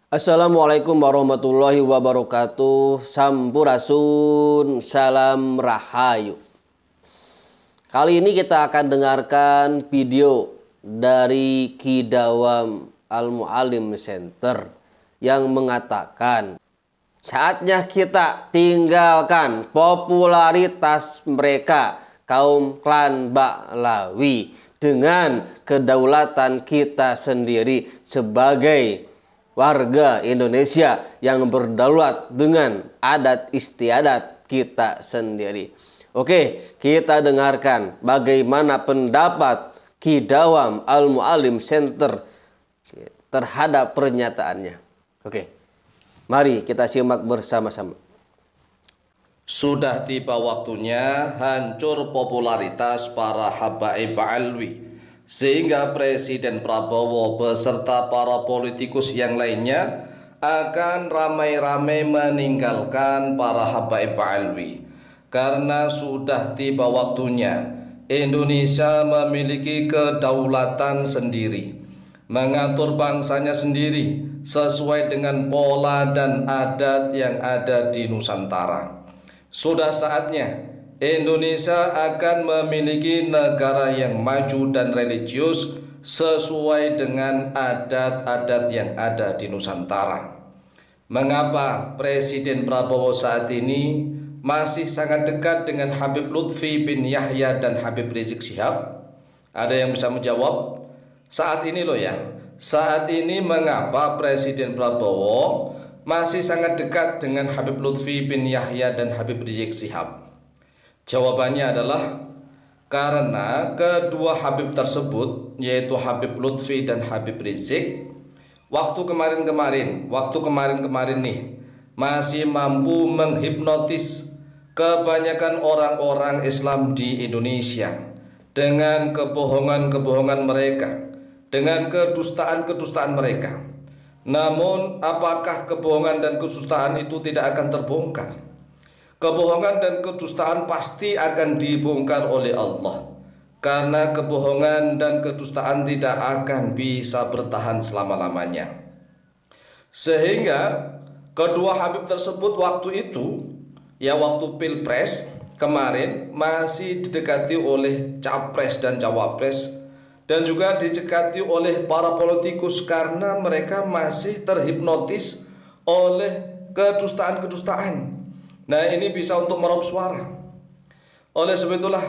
Assalamualaikum warahmatullahi wabarakatuh. Sampurasun, salam rahayu. Kali ini kita akan dengarkan video dari Ki Dawam Al-Mu'allim Center yang mengatakan saatnya kita tinggalkan popularitas mereka kaum klan Ba'lawi dengan kedaulatan kita sendiri sebagai warga Indonesia yang berdaulat dengan adat istiadat kita sendiri. Oke, kita dengarkan bagaimana pendapat Ki Dawam Al-Mu'allim Center terhadap pernyataannya. Oke, mari kita simak bersama-sama. Sudah tiba waktunya hancur popularitas para habaib Ba'lawi, sehingga Presiden Prabowo beserta para politikus yang lainnya akan ramai-ramai meninggalkan para habaib Ba'lawi. Karena sudah tiba waktunya Indonesia memiliki kedaulatan sendiri, mengatur bangsanya sendiri sesuai dengan pola dan adat yang ada di Nusantara. Sudah saatnya Indonesia akan memiliki negara yang maju dan religius sesuai dengan adat-adat yang ada di Nusantara. Mengapa Presiden Prabowo saat ini masih sangat dekat dengan Habib Lutfi bin Yahya dan Habib Rizik Syihab? Ada yang bisa menjawab? Saat ini loh ya, saat ini mengapa Presiden Prabowo masih sangat dekat dengan Habib Lutfi bin Yahya dan Habib Rizik Syihab? Jawabannya adalah karena kedua Habib tersebut, yaitu Habib Lutfi dan Habib Rizik, waktu kemarin nih masih mampu menghipnotis kebanyakan orang-orang Islam di Indonesia dengan kebohongan-kebohongan mereka, dengan kedustaan-kedustaan mereka. Namun apakah kebohongan dan kedustaan itu tidak akan terbongkar? Kebohongan dan kedustaan pasti akan dibongkar oleh Allah, karena kebohongan dan kedustaan tidak akan bisa bertahan selama-lamanya. Sehingga kedua Habib tersebut waktu itu, ya waktu Pilpres kemarin, masih didekati oleh Capres dan Cawapres, dan juga didekati oleh para politikus karena mereka masih terhipnotis oleh kedustaan-kedustaan. Nah, ini bisa untuk meraup suara. Oleh sebab itulah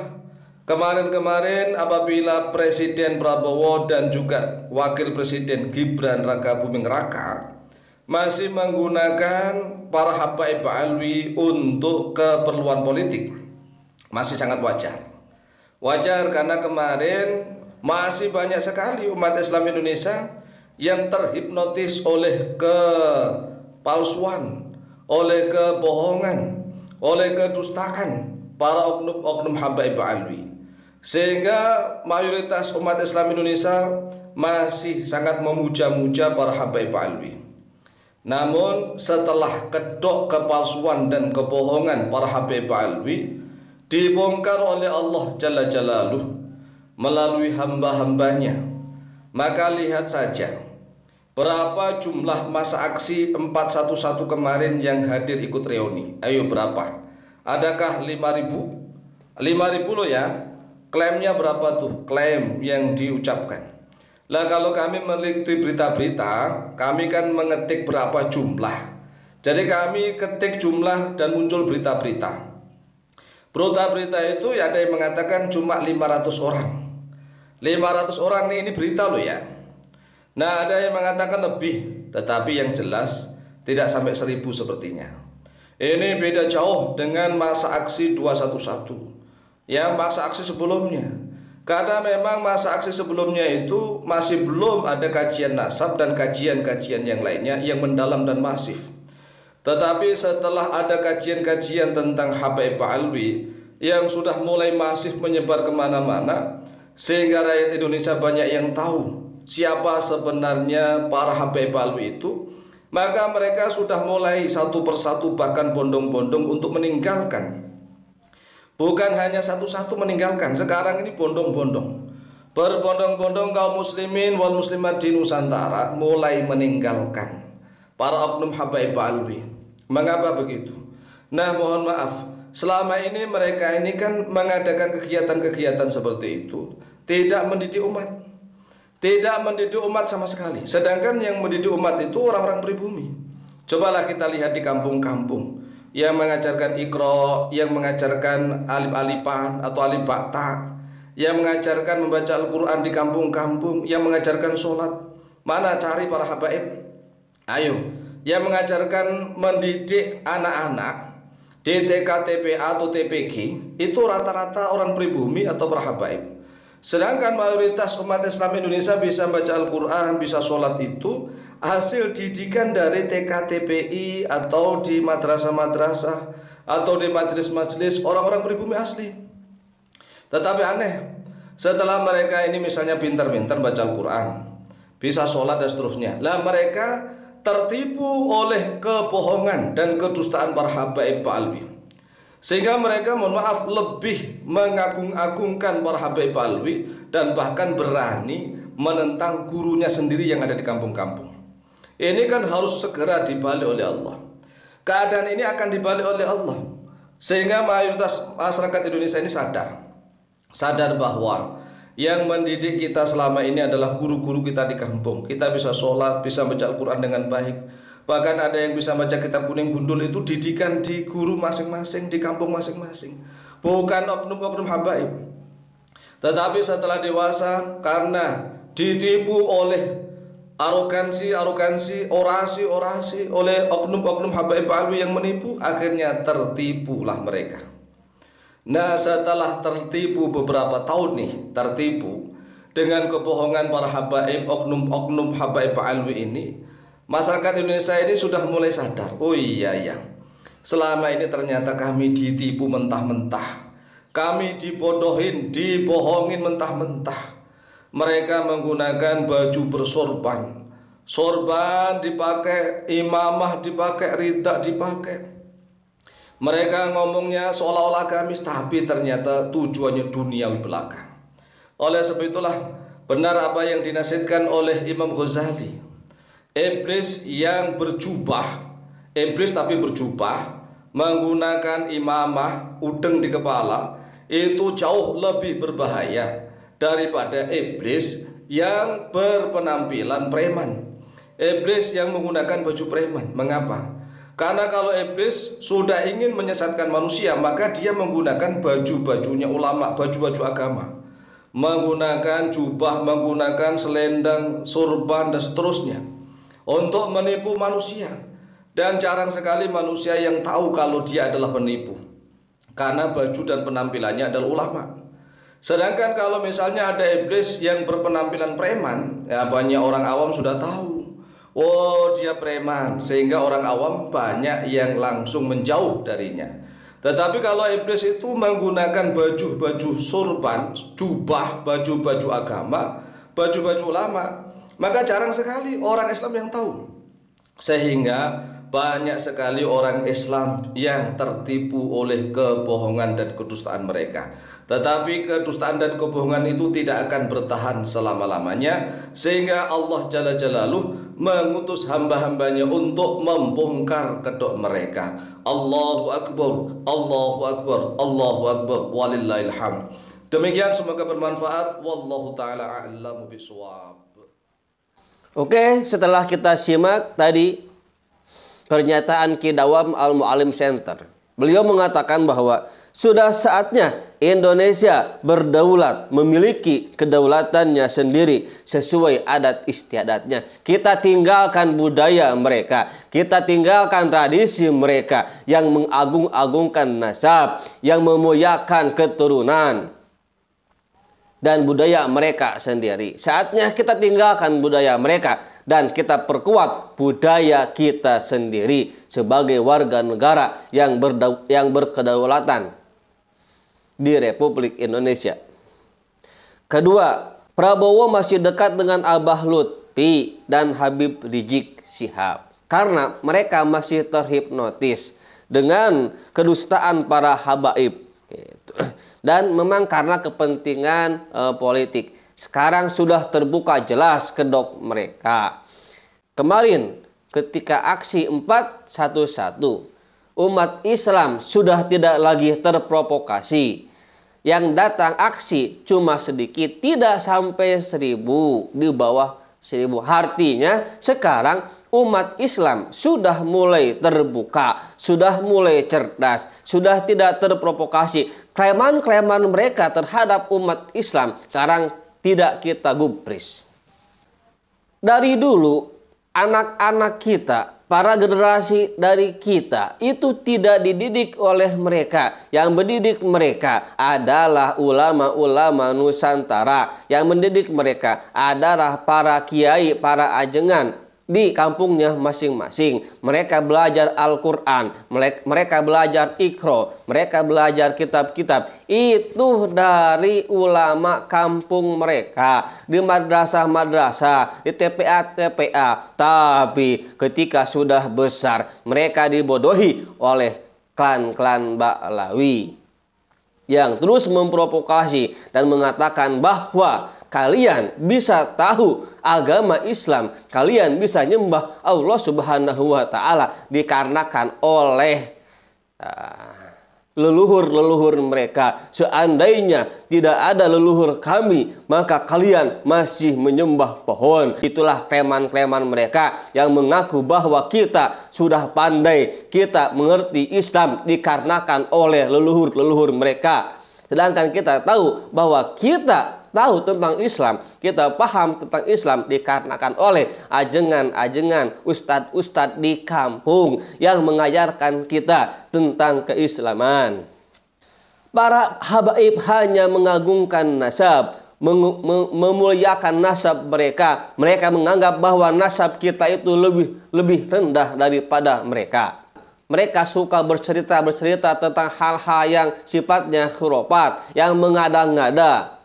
kemarin apabila Presiden Prabowo dan juga Wakil Presiden Gibran Raka Buming Raka masih menggunakan para habaib Ba'lawi untuk keperluan politik, masih sangat wajar. Wajar karena kemarin masih banyak sekali umat Islam Indonesia yang terhipnotis oleh kepalsuan, oleh kebohongan, oleh kedustaan para oknum-oknum habaib Ba'lawi, sehingga mayoritas umat Islam Indonesia masih sangat memuja-muja para habaib Ba'lawi. Namun setelah kedok kepalsuan dan kebohongan para habaib Ba'lawi dibongkar oleh Allah Jalla Jalaluh melalui hamba-hambanya, maka lihat saja berapa jumlah masa aksi 411 kemarin yang hadir ikut reuni. Ayo berapa? Adakah 5.000? 5.000 loh ya. Klaimnya berapa tuh? Klaim yang diucapkan. Lah kalau kami meliti berita-berita, kami kan mengetik berapa jumlah. Jadi kami ketik jumlah dan muncul berita-berita. Berita-berita itu ada yang mengatakan cuma 500 orang. 500 orang ini berita loh ya. Nah, ada yang mengatakan lebih, tetapi yang jelas tidak sampai 1.000 sepertinya. Ini beda jauh dengan masa aksi 211, ya, masa aksi sebelumnya. Karena memang masa aksi sebelumnya itu masih belum ada kajian nasab dan kajian-kajian yang lainnya yang mendalam dan masif. Tetapi setelah ada kajian-kajian tentang habaib Ba'lawi yang sudah mulai masif menyebar kemana-mana, sehingga rakyat Indonesia banyak yang tahu siapa sebenarnya para habaib Ba'lawi itu, maka mereka sudah mulai satu persatu bahkan bondong-bondong untuk meninggalkan. Bukan hanya satu-satu meninggalkan, sekarang ini bondong-bondong. Berbondong-bondong kaum muslimin wal muslimat di Nusantara mulai meninggalkan para oknum Habaib Alwi. Mengapa begitu? Nah, mohon maaf, selama ini mereka ini kan mengadakan kegiatan-kegiatan seperti itu, tidak mendidik umat. Tidak mendidik umat sama sekali. Sedangkan yang mendidik umat itu orang-orang pribumi. Cobalah kita lihat di kampung-kampung yang mengajarkan Iqra, yang mengajarkan alif-alifan atau alif bakta, yang mengajarkan membaca Al-Quran di kampung-kampung, yang mengajarkan sholat. Mana cari para habaib? Ayo, yang mengajarkan mendidik anak-anak di TK, TPA atau TPG itu rata-rata orang pribumi atau para habaib. Sedangkan mayoritas umat Islam Indonesia bisa baca Al-Quran, bisa sholat itu hasil didikan dari TK, TPI atau di madrasah-madrasah atau di majelis-majelis orang-orang pribumi asli. Tetapi aneh, setelah mereka ini misalnya pintar-pintar baca Al-Quran, bisa sholat dan seterusnya, lah mereka tertipu oleh kebohongan dan kedustaan para habaib Alwi, sehingga mereka mohon maaf lebih mengagung-agungkan para habaib Alwi dan bahkan berani menentang gurunya sendiri yang ada di kampung-kampung. Ini kan harus segera dibalik oleh Allah. Keadaan ini akan dibalik oleh Allah, sehingga mayoritas masyarakat Indonesia ini sadar bahwa yang mendidik kita selama ini adalah guru-guru kita di kampung. Kita bisa sholat, bisa baca Al-Quran dengan baik. Bahkan ada yang bisa baca kitab kuning gundul, itu didikan di guru masing-masing, di kampung masing-masing, bukan oknum-oknum habaib. Tetapi setelah dewasa, karena ditipu oleh arogansi, orasi oleh oknum-oknum habaib Alwi yang menipu, akhirnya tertipulah mereka. Nah, setelah tertipu beberapa tahun nih, tertipu dengan kebohongan para habaib, oknum-oknum habaib Alwi ini, masyarakat Indonesia ini sudah mulai sadar. Oh iya ya, selama ini ternyata kami ditipu mentah-mentah, kami dibodohin, dibohongin mentah-mentah. Mereka menggunakan baju bersorban, sorban dipakai, imamah dipakai, ridha dipakai. Mereka ngomongnya seolah-olah gamis, tapi ternyata tujuannya duniawi belaka. Oleh sebab itulah benar apa yang dinasihatkan oleh Imam Ghazali. Iblis yang berjubah, iblis tapi berjubah, menggunakan imamah, udeng di kepala, itu jauh lebih berbahaya daripada iblis yang berpenampilan preman. Iblis yang menggunakan baju preman. Mengapa? Karena kalau iblis sudah ingin menyesatkan manusia, maka dia menggunakan baju-bajunya ulama, baju-baju agama, menggunakan jubah, menggunakan selendang, sorban dan seterusnya untuk menipu manusia. Dan jarang sekali manusia yang tahu kalau dia adalah penipu, karena baju dan penampilannya adalah ulama. Sedangkan kalau misalnya ada iblis yang berpenampilan preman, ya banyak orang awam sudah tahu, oh dia preman, sehingga orang awam banyak yang langsung menjauh darinya. Tetapi kalau iblis itu menggunakan baju-baju sorban, jubah, baju-baju agama, baju-baju ulama, maka jarang sekali orang Islam yang tahu. Sehingga banyak sekali orang Islam yang tertipu oleh kebohongan dan kedustaan mereka. Tetapi kedustaan dan kebohongan itu tidak akan bertahan selama-lamanya, sehingga Allah Jalla Jalaluh mengutus hamba-hambanya untuk membongkar kedok mereka. Allahu Akbar, Allahu Akbar, Allahu Akbar, walillahil hamd. Demikian, semoga bermanfaat. Wallahu ta'ala a'lamu bishawab. Oke, setelah kita simak tadi pernyataan Ki Dawam Al-Mu'alim Center, beliau mengatakan bahwa sudah saatnya Indonesia berdaulat, memiliki kedaulatannya sendiri sesuai adat istiadatnya. Kita tinggalkan budaya mereka, kita tinggalkan tradisi mereka yang mengagung-agungkan nasab, yang memuliakan keturunan dan budaya mereka sendiri. Saatnya kita tinggalkan budaya mereka dan kita perkuat budaya kita sendiri sebagai warga negara yang berkedaulatan di Republik Indonesia. Kedua, Prabowo masih dekat dengan Abah Lutfi dan Habib Rizik Syihab karena mereka masih terhipnotis dengan kedustaan para habaib. Dan memang karena kepentingan politik. Sekarang sudah terbuka jelas kedok mereka. Kemarin ketika aksi 411 umat Islam sudah tidak lagi terprovokasi. Yang datang aksi cuma sedikit, tidak sampai 1000, di bawah 1000. Artinya sekarang umat Islam sudah mulai terbuka, sudah mulai cerdas, sudah tidak terprovokasi. Kleman-kleman mereka terhadap umat Islam sekarang tidak kita gubris. Dari dulu anak-anak kita, para generasi dari kita itu tidak dididik oleh mereka. Yang mendidik mereka adalah ulama-ulama Nusantara. Yang mendidik mereka adalah para kiai, para ajengan di kampungnya masing-masing. Mereka belajar Al-Quran, mereka belajar Iqra, mereka belajar kitab-kitab. Itu dari ulama kampung mereka, di madrasah-madrasah, di TPA-TPA. Tapi ketika sudah besar, mereka dibodohi oleh klan-klan Ba'lawi yang terus memprovokasi dan mengatakan bahwa kalian bisa tahu agama Islam, kalian bisa nyembah Allah Subhanahu wa Ta'ala dikarenakan oleh leluhur-leluhur mereka. Seandainya tidak ada leluhur kami, maka kalian masih menyembah pohon. Itulah kleman-kleman mereka yang mengaku bahwa kita sudah pandai, kita mengerti Islam dikarenakan oleh leluhur-leluhur mereka. Sedangkan kita tahu bahwa kita tahu tentang Islam, kita paham tentang Islam dikarenakan oleh ajengan-ajengan, ustadz-ustadz di kampung yang mengajarkan kita tentang keislaman. Para habaib hanya mengagungkan nasab, memuliakan nasab mereka. Mereka menganggap bahwa nasab kita itu lebih rendah daripada mereka. Mereka suka bercerita tentang hal-hal yang sifatnya khurafat, yang mengada-ngada.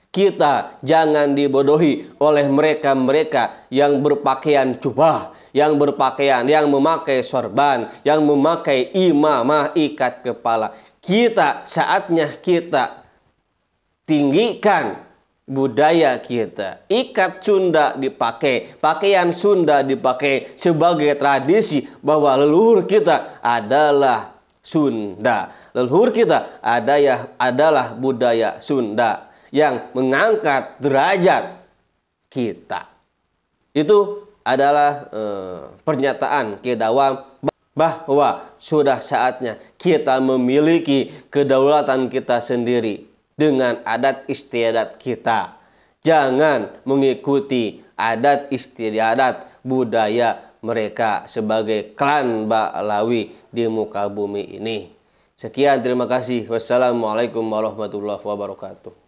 Kita jangan dibodohi oleh mereka-mereka yang berpakaian jubah, yang berpakaian, yang memakai sorban, yang memakai imamah ikat kepala. Saatnya kita tinggikan budaya kita. Ikat Sunda dipakai, pakaian Sunda dipakai sebagai tradisi bahwa leluhur kita adalah Sunda. Leluhur kita adalah budaya Sunda yang mengangkat derajat kita. Itu adalah pernyataan Ki Dawam bahwa sudah saatnya kita memiliki kedaulatan kita sendiri dengan adat istiadat kita. Jangan mengikuti adat istiadat budaya mereka sebagai klan Ba'lawi di muka bumi ini. Sekian, terima kasih. Wassalamualaikum warahmatullahi wabarakatuh.